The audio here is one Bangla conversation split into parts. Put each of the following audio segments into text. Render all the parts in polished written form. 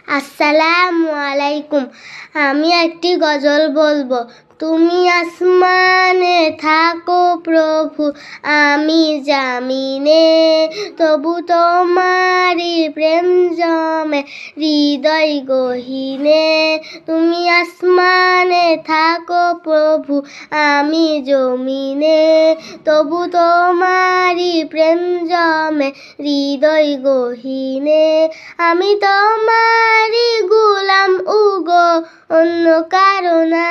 আসসালামু আলাইকুম। আমি একটি গজল বলবো। তুমি আসমানে থাকো প্রভু, আমি জামিনে, তবু তোমারি প্রেম জমে হৃদয় গহীনে। তুমি আসমানে থাকো প্রভু, আমি জমিনে, তবু তোমারি প্রেম জমে হৃদয় গহীনে। আমি তোমারি গোলাম উগো, অন্য কারো না।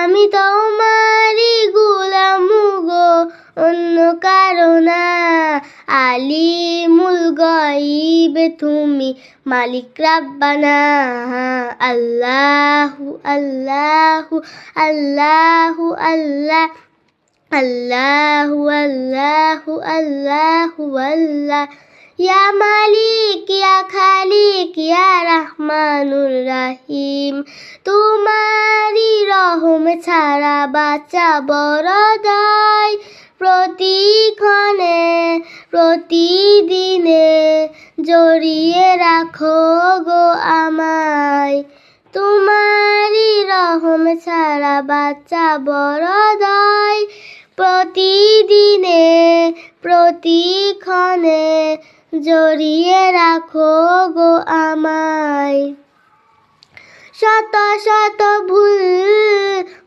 আমি তোমারি গোলাম উগো, অন্য কারো না। আলিমুল গায়ব তুমি, মালিক রাব্বানা। আল্লাহু আল্লাহু আল্লাহু আল্লাহ, আল্লাহু আল্লাহু আল্লাহু আল্লাহ। ইয়া মালিক ইয়া খালিক ইয়া রহমানুর রহিম, তোমারি রহম ছাড়া বাঁচা বড় দায়। প্রতিক্ষণে প্রতিদিনে জড়িয়ে রাখো গো আমায়, তোমারি রহম ছাড়া বাঁচা বড় দায়। প্রতিদিনে প্রতিক্ষণে জড়িয়ে রাখো গো আমায়। শত শত ভুল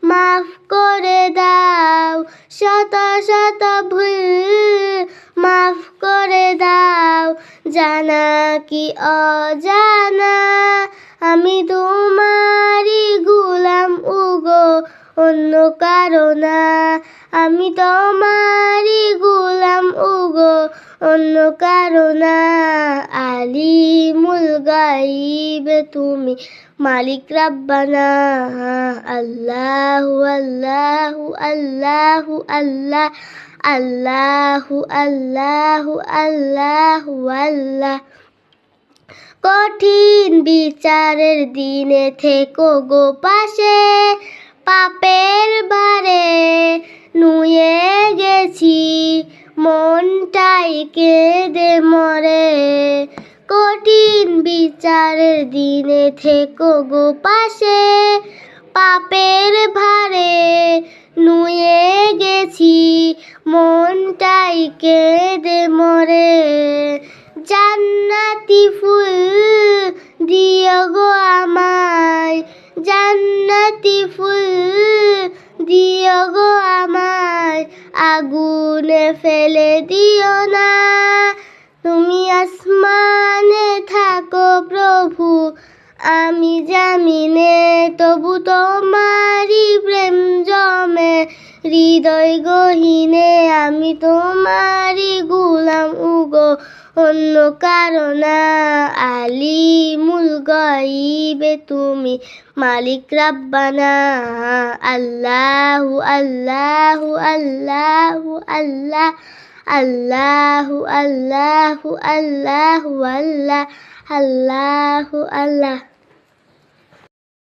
মাফ করে দাও, শত শত ভুল মাফ করে দাও। জানা কি অজানা, আমি তোমারি গোলাম উগো, অন্য কারো না। আমি তোমারি গোলাম উগো, অন্য কারো না। আলিমুল গায়ব তুমি, মালিক রাব্বানা। আল্লাহু আল্লাহু আল্লাহু আল্লাহ, আল্লাহু আল্লাহু আল্লাহু আল্লাহ। কঠিন বিচারের দিনে থেকো গো পাশে, পাপের ভারে নুয়ে গেছি মনটাই কেঁদে মরে। কঠিন বিচারের দিনে থেকো গো পাশে, পাপের ভারে নুয়ে গেছি মনটাই কেঁদে মরে। জান্নাতি ফুল দিও গো আমায়, জান্নাতি ফুল দিও গো আমায়, আগুনে ফেলে দিও না। তুমি আসমানে থাকো প্রভু, আমি জামিনে, তবু তোমারি প্রেম জমে হৃদয় গহীনে। আমি তোমারি গোলাম উগো, অন্য কারো না। আলিমুল গায়ব তুমি, মালিক রাব্বানা। আল্লাহু আল্লাহু আল্লাহু আল্লাহ, আল্লাহু আল্লাহু আল্লাহু আল্লাহ, আল্লাহু আল্লাহ।